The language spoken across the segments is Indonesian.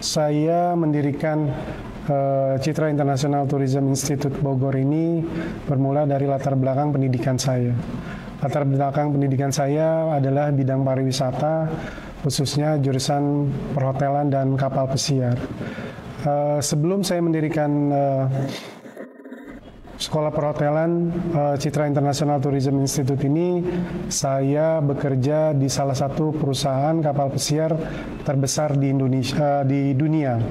Saya mendirikan Citra International Tourism Institute Bogor ini bermula dari latar belakang pendidikan saya. Latar belakang pendidikan saya adalah bidang pariwisata, khususnya jurusan perhotelan dan kapal pesiar. Sebelum saya mendirikan Sekolah Perhotelan Citra International Tourism Institute ini, saya bekerja di salah satu perusahaan kapal pesiar terbesar di Indonesia, di dunia.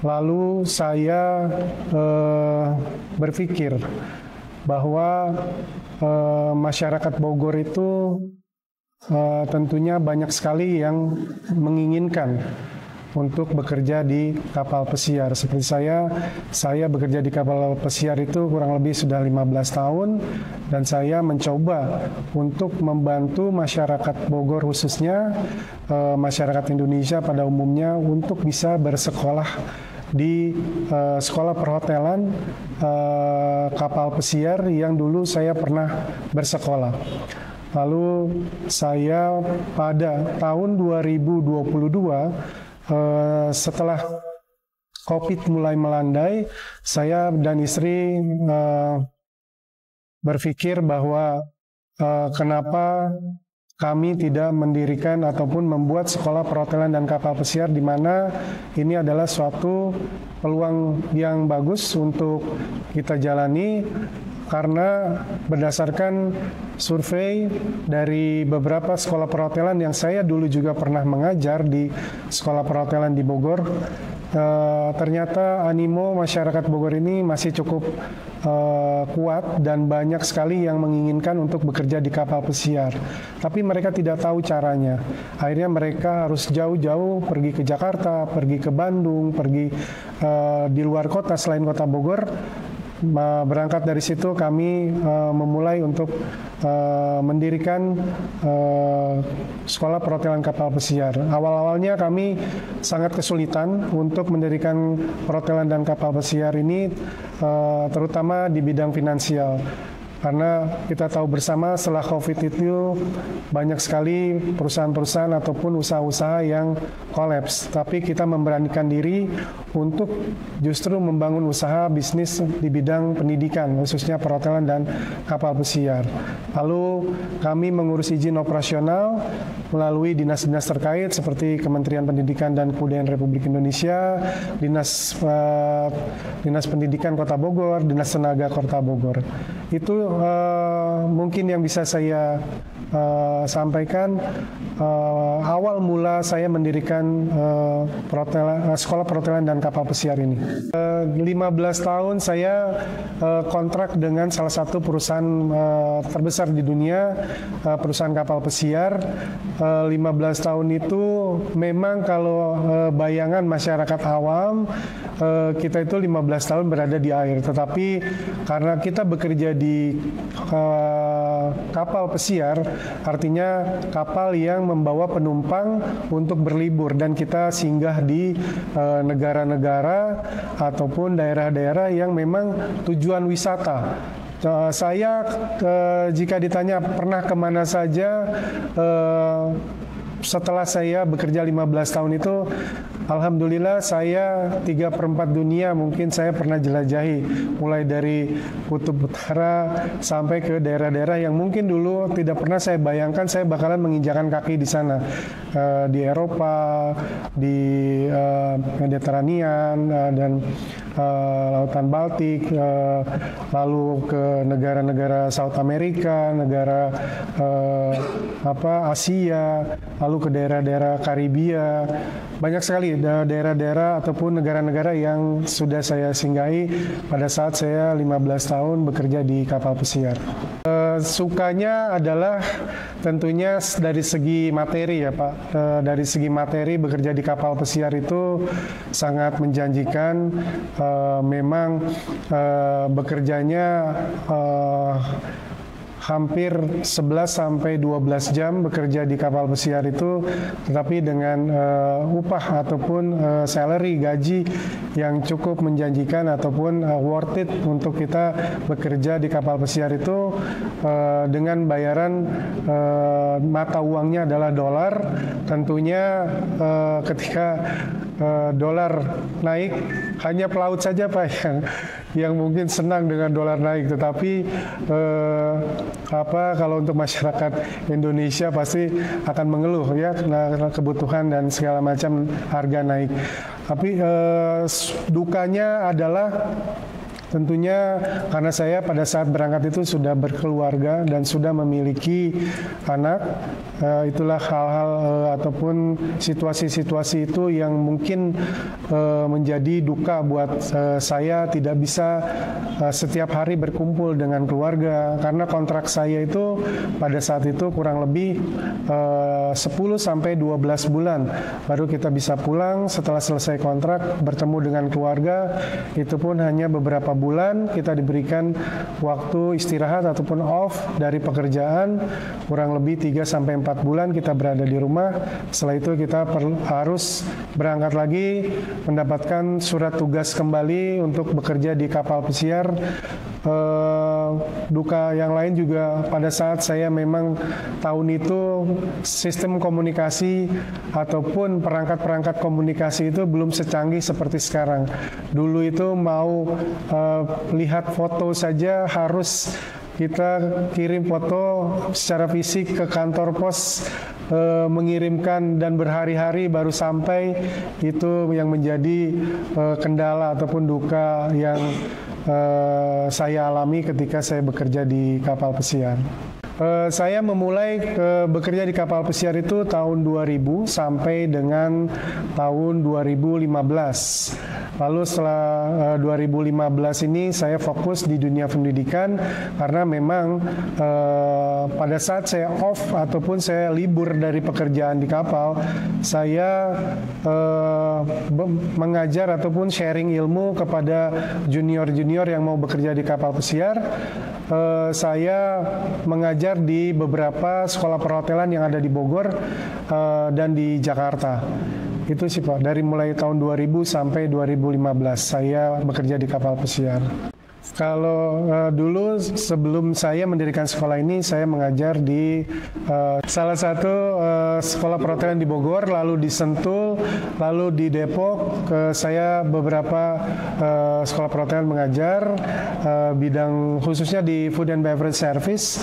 Lalu saya berpikir bahwa masyarakat Bogor itu tentunya banyak sekali yang menginginkan untuk bekerja di kapal pesiar. Seperti saya bekerja di kapal pesiar itu kurang lebih sudah 15 tahun, dan saya mencoba untuk membantu masyarakat Bogor, khususnya masyarakat Indonesia pada umumnya, untuk bisa bersekolah di sekolah perhotelan kapal pesiar yang dulu saya pernah bersekolah. Lalu saya pada tahun 2022, setelah COVID mulai melandai, saya dan istri berpikir bahwa kenapa kami tidak mendirikan ataupun membuat sekolah perhotelan dan kapal pesiar, di mana ini adalah suatu peluang yang bagus untuk kita jalani. Karena berdasarkan survei dari beberapa sekolah perhotelan yang saya dulu juga pernah mengajar di sekolah perhotelan di Bogor, ternyata animo masyarakat Bogor ini masih cukup kuat dan banyak sekali yang menginginkan untuk bekerja di kapal pesiar. Tapi mereka tidak tahu caranya. Akhirnya mereka harus jauh-jauh pergi ke Jakarta, pergi ke Bandung, pergi di luar kota selain kota Bogor. Berangkat dari situ kami memulai untuk mendirikan sekolah perhotelan kapal pesiar. Awal-awalnya kami sangat kesulitan untuk mendirikan perhotelan dan kapal pesiar ini, terutama di bidang finansial. Karena kita tahu bersama setelah COVID itu banyak sekali perusahaan-perusahaan ataupun usaha-usaha yang kolaps. Tapi kita memberanikan diri untuk justru membangun usaha bisnis di bidang pendidikan, khususnya perhotelan dan kapal pesiar. Lalu kami mengurus izin operasional melalui dinas-dinas terkait seperti Kementerian Pendidikan dan Kebudayaan Republik Indonesia, Dinas Pendidikan Kota Bogor, Dinas Tenaga Kota Bogor. Itu mungkin yang bisa saya sampaikan. Awal mula saya mendirikan sekolah perhotelan dan kapal pesiar ini. 15 tahun saya kontrak dengan salah satu perusahaan terbesar di dunia, perusahaan kapal pesiar. 15 tahun itu memang kalau bayangan masyarakat awam, kita itu 15 tahun berada di air. Tetapi karena kita bekerja di kapal pesiar, artinya kapal yang membawa penumpang untuk berlibur, dan kita singgah di negara-negara ataupun daerah-daerah yang memang tujuan wisata. Saya jika ditanya pernah kemana saja, setelah saya bekerja 15 tahun itu, alhamdulillah saya 3/4 dunia mungkin saya pernah jelajahi, mulai dari Kutub Utara sampai ke daerah-daerah yang mungkin dulu tidak pernah saya bayangkan saya bakalan menginjakan kaki di sana, di Eropa, di Mediterania dan Lautan Baltik, lalu ke negara-negara South America, negara Asia, lalu ke daerah-daerah Karibia. Banyak sekali daerah-daerah ataupun negara-negara yang sudah saya singgahi pada saat saya 15 tahun bekerja di kapal pesiar. Sukanya adalah tentunya dari segi materi ya Pak. Dari segi materi bekerja di kapal pesiar itu sangat menjanjikan. Memang bekerjanya hampir 11 sampai 12 jam bekerja di kapal pesiar itu, tetapi dengan upah ataupun salary, gaji yang cukup menjanjikan ataupun worth it untuk kita bekerja di kapal pesiar itu, dengan bayaran mata uangnya adalah dolar. Tentunya ketika dolar naik, hanya pelaut saja Pak yang mungkin senang dengan dolar naik, tetapi kalau untuk masyarakat Indonesia pasti akan mengeluh ya, karena kebutuhan dan segala macam harga naik. Tapi dukanya adalah tentunya karena saya pada saat berangkat itu sudah berkeluarga dan sudah memiliki anak. Itulah hal-hal ataupun situasi-situasi itu yang mungkin menjadi duka buat saya, tidak bisa setiap hari berkumpul dengan keluarga karena kontrak saya itu pada saat itu kurang lebih 10 sampai 12 bulan baru kita bisa pulang. Setelah selesai kontrak bertemu dengan keluarga, itu pun hanya beberapa bulan kita diberikan waktu istirahat ataupun off dari pekerjaan, kurang lebih 3 sampai 4 bulan kita berada di rumah. Setelah itu kita harus berangkat lagi mendapatkan surat tugas kembali untuk bekerja di kapal pesiar. Duka yang lain juga pada saat saya memang tahun itu sistem komunikasi ataupun perangkat-perangkat komunikasi itu belum secanggih seperti sekarang. Dulu itu mau lihat foto saja harus kita kirim foto secara fisik ke kantor pos, mengirimkan dan berhari-hari baru sampai. Itu yang menjadi kendala ataupun duka yang saya alami ketika saya bekerja di kapal pesiar. Saya memulai bekerja di kapal pesiar itu tahun 2000 sampai dengan tahun 2015. Lalu setelah 2015 ini saya fokus di dunia pendidikan karena memang pada saat saya off ataupun saya libur dari pekerjaan di kapal, saya mengajar ataupun sharing ilmu kepada junior-junior yang mau bekerja di kapal pesiar. Saya mengajar di beberapa sekolah perhotelan yang ada di Bogor dan di Jakarta. Itu sih Pak, dari mulai tahun 2000 sampai 2015 saya bekerja di kapal pesiar. Kalau dulu sebelum saya mendirikan sekolah ini, saya mengajar di salah satu sekolah perhotelan di Bogor, lalu di Sentul, lalu di Depok. Saya beberapa sekolah perhotelan mengajar bidang khususnya di food and beverage service.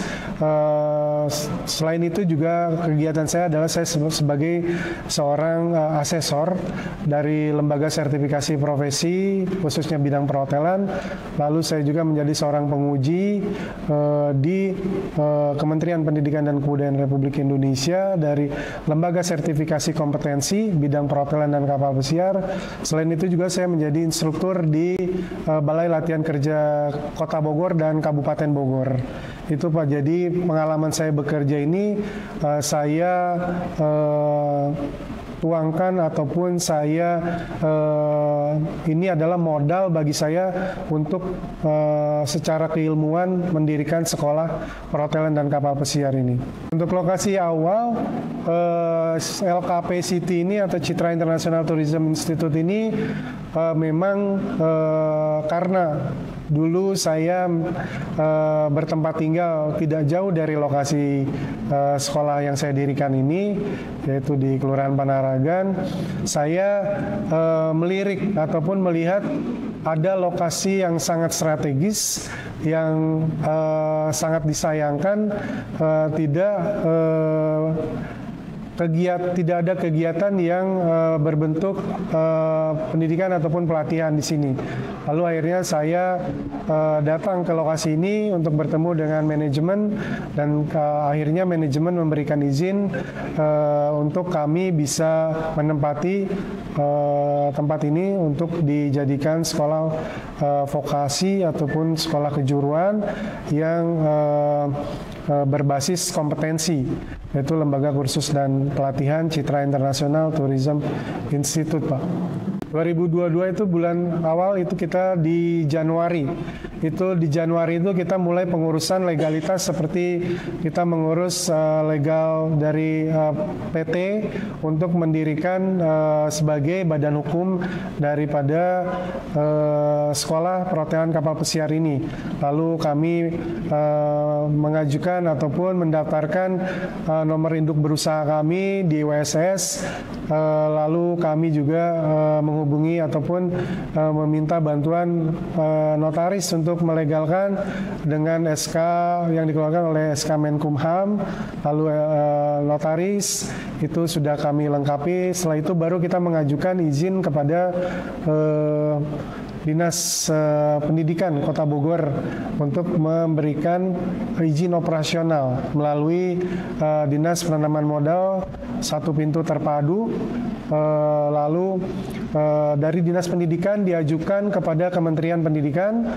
Selain itu juga kegiatan saya adalah saya sebagai seorang asesor dari lembaga sertifikasi profesi khususnya bidang perhotelan. Lalu saya juga menjadi seorang penguji di Kementerian Pendidikan dan Kebudayaan Republik Indonesia dari lembaga sertifikasi kompetensi bidang perhotelan dan kapal pesiar. Selain itu juga saya menjadi instruktur di Balai Latihan Kerja Kota Bogor dan Kabupaten Bogor. Itu Pak, jadi pengalaman saya bekerja ini saya tuangkan ataupun saya ini adalah modal bagi saya untuk secara keilmuan mendirikan sekolah perhotelan dan kapal pesiar ini. Untuk lokasi awal LKP City ini atau Citra International Tourism Institute ini memang karena dulu saya bertempat tinggal tidak jauh dari lokasi sekolah yang saya dirikan ini, yaitu di Kelurahan Panaragan. Saya melirik ataupun melihat ada lokasi yang sangat strategis, yang sangat disayangkan tidak ada kegiatan yang berbentuk pendidikan ataupun pelatihan di sini. Lalu akhirnya saya datang ke lokasi ini untuk bertemu dengan manajemen dan akhirnya manajemen memberikan izin untuk kami bisa menempati tempat ini untuk dijadikan sekolah vokasi ataupun sekolah kejuruan yang berbasis kompetensi, yaitu Lembaga Kursus dan Pelatihan Citra International Tourism Institute, Pak. 2022 itu bulan awal itu kita di Januari itu di Januari itu kita mulai pengurusan legalitas seperti kita mengurus legal dari PT untuk mendirikan sebagai badan hukum daripada sekolah perhotelan kapal pesiar ini. Lalu kami mengajukan ataupun mendaftarkan nomor induk berusaha kami di WSS, lalu kami juga menghubungi ataupun meminta bantuan notaris untuk melegalkan dengan SK yang dikeluarkan oleh SK Menkumham, lalu notaris itu sudah kami lengkapi. Setelah itu baru kita mengajukan izin kepada Dinas Pendidikan Kota Bogor untuk memberikan izin operasional melalui Dinas Penanaman Modal satu pintu terpadu. Lalu dari Dinas Pendidikan diajukan kepada Kementerian Pendidikan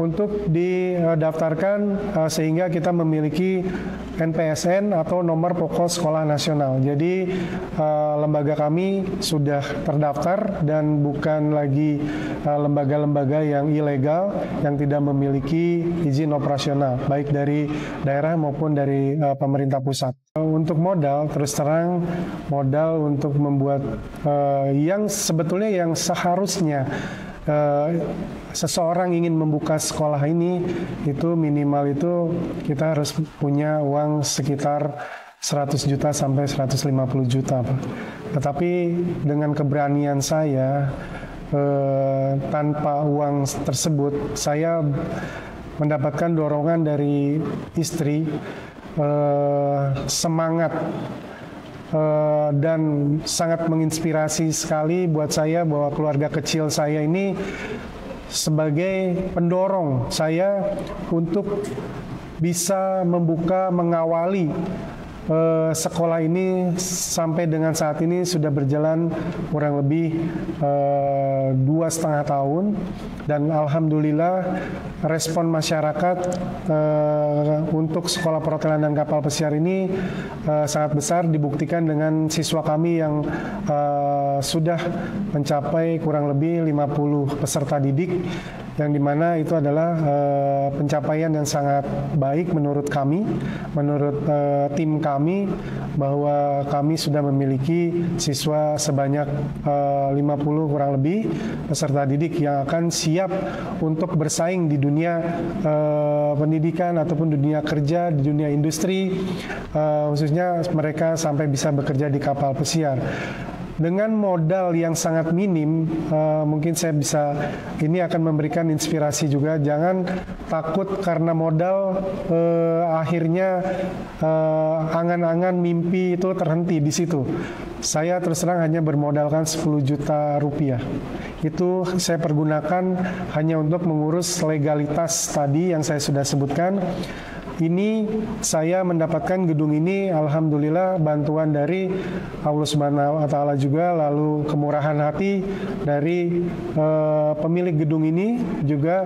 untuk didaftarkan sehingga kita memiliki NPSN atau nomor pokok sekolah nasional. Jadi lembaga kami sudah terdaftar dan bukan lagi lembaga-lembaga yang ilegal yang tidak memiliki izin operasional baik dari daerah maupun dari pemerintah pusat. Untuk modal, terus terang modal untuk membuat yang sebetulnya yang seharusnya seseorang ingin membuka sekolah ini itu minimal itu kita harus punya uang sekitar 100 juta sampai 150 juta, Pak. Tetapi dengan keberanian saya tanpa uang tersebut saya mendapatkan dorongan dari istri, semangat dan sangat menginspirasi sekali buat saya bahwa keluarga kecil saya ini sebagai pendorong saya untuk bisa mengawali sekolah ini sampai dengan saat ini sudah berjalan kurang lebih 2,5 tahun dan alhamdulillah respon masyarakat untuk sekolah perhotelan dan kapal pesiar ini sangat besar, dibuktikan dengan siswa kami yang sudah mencapai kurang lebih 50 peserta didik, yang dimana itu adalah pencapaian yang sangat baik menurut kami, menurut tim kami, bahwa kami sudah memiliki siswa sebanyak 50 kurang lebih peserta didik yang akan siap untuk bersaing di dunia pendidikan ataupun dunia kerja, di dunia industri, khususnya mereka sampai bisa bekerja di kapal pesiar. Dengan modal yang sangat minim, mungkin saya bisa, ini akan memberikan inspirasi juga. Jangan takut karena modal, akhirnya angan-angan mimpi itu terhenti di situ. Saya terus terang hanya bermodalkan 10 juta rupiah. Itu saya pergunakan hanya untuk mengurus legalitas tadi yang saya sudah sebutkan. Ini saya mendapatkan gedung ini alhamdulillah bantuan dari Allah Subhanahu wa taala juga, lalu kemurahan hati dari pemilik gedung ini juga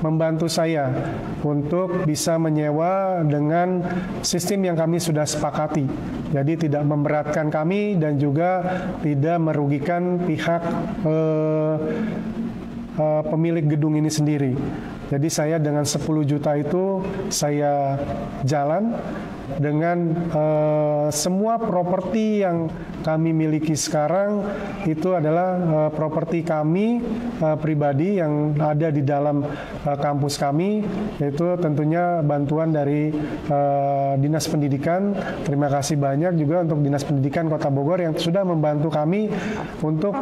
membantu saya untuk bisa menyewa dengan sistem yang kami sudah sepakati. Jadi tidak memberatkan kami dan juga tidak merugikan pihak pemilik gedung ini sendiri. Jadi saya dengan 10 juta itu saya jalan dengan semua properti yang kami miliki sekarang itu adalah properti kami pribadi yang ada di dalam kampus kami, yaitu tentunya bantuan dari Dinas Pendidikan. Terima kasih banyak juga untuk Dinas Pendidikan Kota Bogor yang sudah membantu kami untuk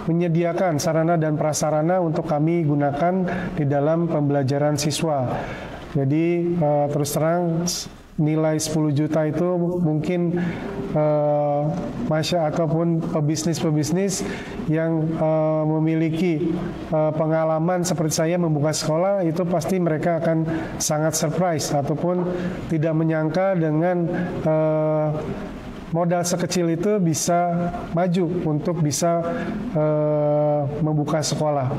menyediakan sarana dan prasarana untuk kami gunakan di dalam pembelajaran siswa. Jadi terus terang nilai 10 juta itu mungkin ataupun pebisnis-pebisnis yang memiliki pengalaman seperti saya membuka sekolah, itu pasti mereka akan sangat surprise ataupun tidak menyangka dengan modal sekecil itu bisa maju untuk bisa membuka sekolah.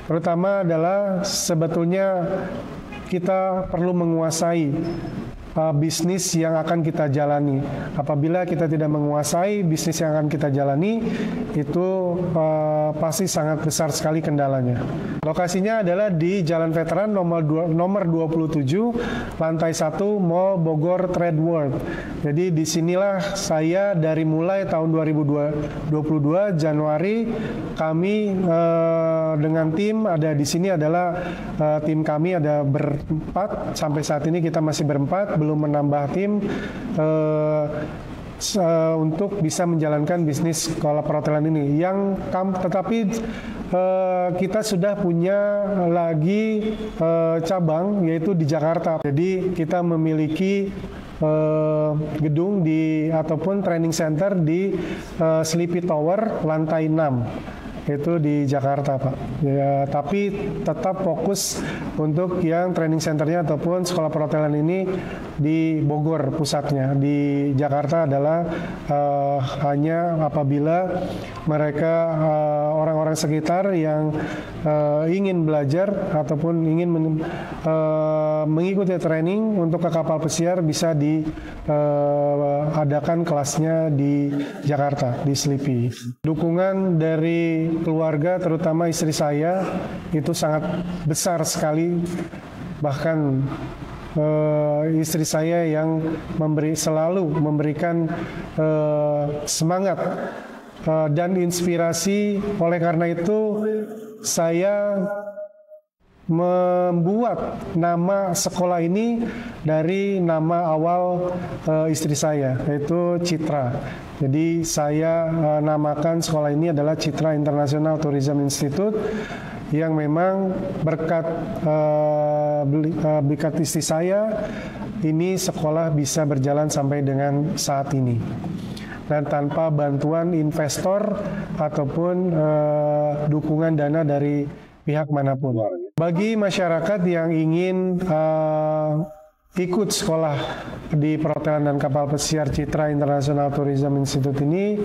Terutama adalah sebetulnya kita perlu menguasai bisnis yang akan kita jalani. Apabila kita tidak menguasai bisnis yang akan kita jalani, itu pasti sangat besar sekali kendalanya. Lokasinya adalah di Jalan Veteran nomor 27, lantai 1, Mall Bogor Trade World. Jadi disinilah saya dari mulai tahun 2022 Januari, kami dengan tim ada di sini adalah tim kami ada berempat. Sampai saat ini kita masih berempat, belum menambah tim untuk bisa menjalankan bisnis sekolah perhotelan ini. Tetapi kita sudah punya lagi cabang, yaitu di Jakarta. Jadi kita memiliki gedung ataupun training center di Sleepy Tower lantai 6. Itu di Jakarta, Pak. Ya, tapi tetap fokus untuk yang training centernya ataupun sekolah perhotelan ini di Bogor pusatnya. Di Jakarta adalah hanya apabila mereka orang-orang sekitar yang ingin belajar ataupun ingin mengikuti training untuk ke kapal pesiar bisa diadakan kelasnya di Jakarta, di Sleepy. Dukungan dari keluarga, terutama istri saya, itu sangat besar sekali. Bahkan istri saya yang selalu memberikan semangat dan inspirasi. Oleh karena itu, saya membuat nama sekolah ini dari nama awal istri saya, yaitu Citra. Jadi saya namakan sekolah ini adalah Citra International Tourism Institute, yang memang berkat istri saya ini sekolah bisa berjalan sampai dengan saat ini. Dan tanpa bantuan investor ataupun dukungan dana dari pihak manapun. Bagi masyarakat yang ingin ikut sekolah di perhotelan dan kapal pesiar Citra International Tourism Institute ini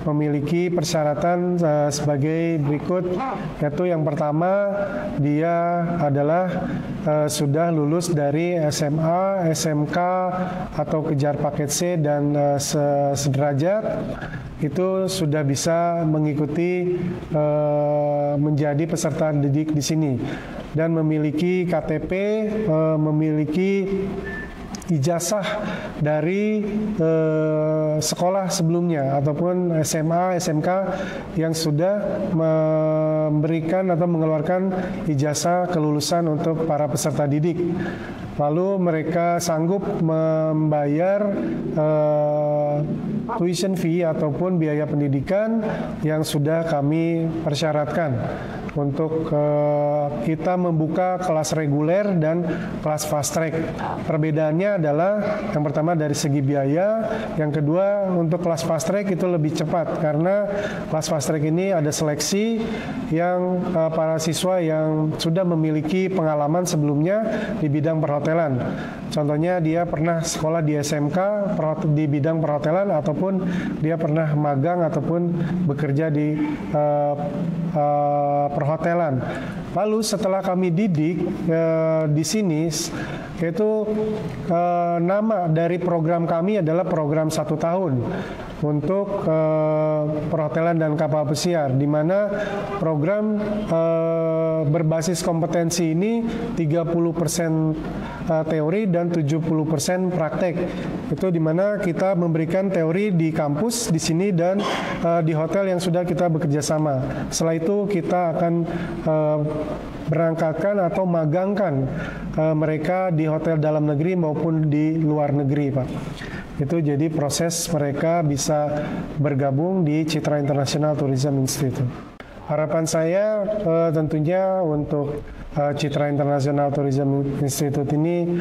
memiliki persyaratan sebagai berikut, yaitu yang pertama, dia adalah sudah lulus dari SMA, SMK atau kejar paket C dan sederajat, itu sudah bisa mengikuti menjadi peserta didik di sini dan memiliki KTP, memiliki ijazah dari sekolah sebelumnya ataupun SMA, SMK yang sudah memberikan atau mengeluarkan ijazah kelulusan untuk para peserta didik. Lalu mereka sanggup membayar tuition fee ataupun biaya pendidikan yang sudah kami persyaratkan untuk kita membuka kelas reguler dan kelas fast track. Perbedaannya adalah yang pertama dari segi biaya, yang kedua untuk kelas fast track itu lebih cepat karena kelas fast track ini ada seleksi yang para siswa yang sudah memiliki pengalaman sebelumnya di bidang perhotelan. Contohnya dia pernah sekolah di SMK di bidang perhotelan ataupun dia pernah magang ataupun bekerja di perhotelan. Lalu setelah kami didik di sini, yaitu nama dari program kami adalah program 1 tahun untuk perhotelan dan kapal pesiar, di mana program berbasis kompetensi ini 30% teori dan 70% praktek. Itu di mana kita memberikan teori di kampus di sini dan di hotel yang sudah kita bekerja sama. Setelah itu kita akan berangkatkan atau magangkan mereka di hotel dalam negeri maupun di luar negeri, Pak. Itu jadi proses mereka bisa bergabung di Citra International Tourism Institute. Harapan saya tentunya untuk Citra International Tourism Institute ini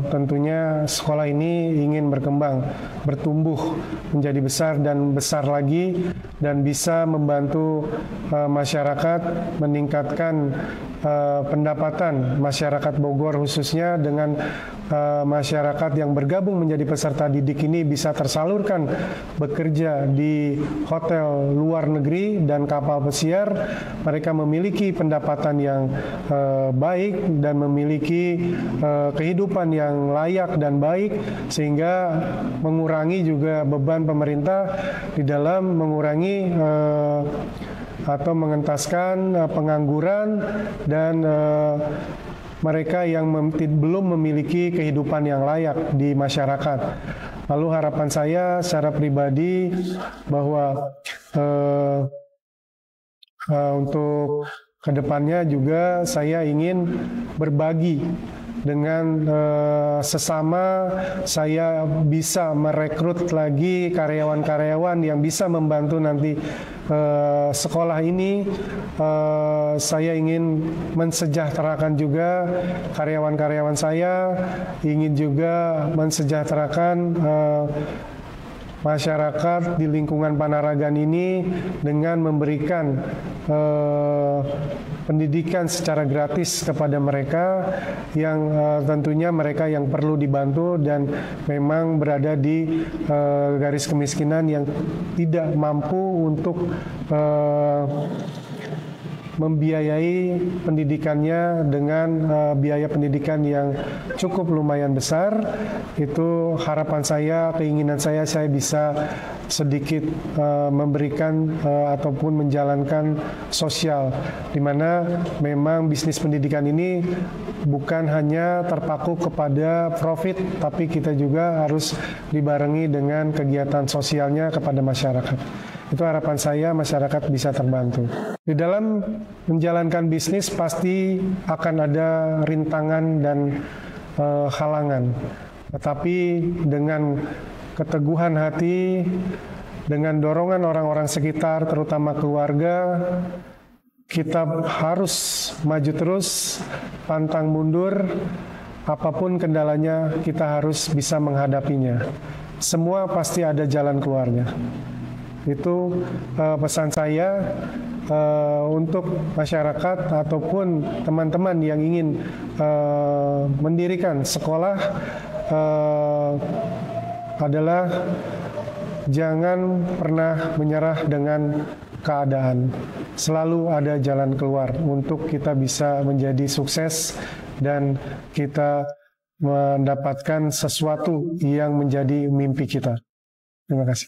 tentunya sekolah ini ingin berkembang, bertumbuh menjadi besar dan besar lagi dan bisa membantu masyarakat meningkatkan pendapatan masyarakat Bogor khususnya dengan masyarakat yang bergabung menjadi peserta didik ini bisa tersalurkan bekerja di hotel luar negeri dan kapal pesiar, mereka memiliki pendapatan yang baik dan memiliki kehidupan yang layak dan baik, sehingga mengurangi juga beban pemerintah di dalam mengurangi atau mengentaskan pengangguran dan mereka yang belum memiliki kehidupan yang layak di masyarakat. Lalu harapan saya secara pribadi bahwa untuk kedepannya juga saya ingin berbagi dengan sesama, saya bisa merekrut lagi karyawan-karyawan yang bisa membantu nanti sekolah ini. Saya ingin mensejahterakan juga karyawan-karyawan saya, ingin juga mensejahterakan masyarakat di lingkungan Panaragan ini dengan memberikan pendidikan secara gratis kepada mereka yang tentunya mereka yang perlu dibantu dan memang berada di garis kemiskinan yang tidak mampu untuk membiayai pendidikannya dengan biaya pendidikan yang cukup lumayan besar. Itu harapan saya, keinginan saya bisa sedikit memberikan ataupun menjalankan sosial, di mana memang bisnis pendidikan ini bukan hanya terpaku kepada profit, tapi kita juga harus dibarengi dengan kegiatan sosialnya kepada masyarakat. Itu harapan saya, masyarakat bisa terbantu. Di dalam menjalankan bisnis pasti akan ada rintangan dan halangan. Tetapi dengan keteguhan hati, dengan dorongan orang-orang sekitar, terutama keluarga, kita harus maju terus, pantang mundur, apapun kendalanya kita harus bisa menghadapinya. Semua pasti ada jalan keluarnya. Itu pesan saya untuk masyarakat ataupun teman-teman yang ingin mendirikan sekolah adalah jangan pernah menyerah dengan keadaan. Selalu ada jalan keluar untuk kita bisa menjadi sukses dan kita mendapatkan sesuatu yang menjadi mimpi kita. Terima kasih.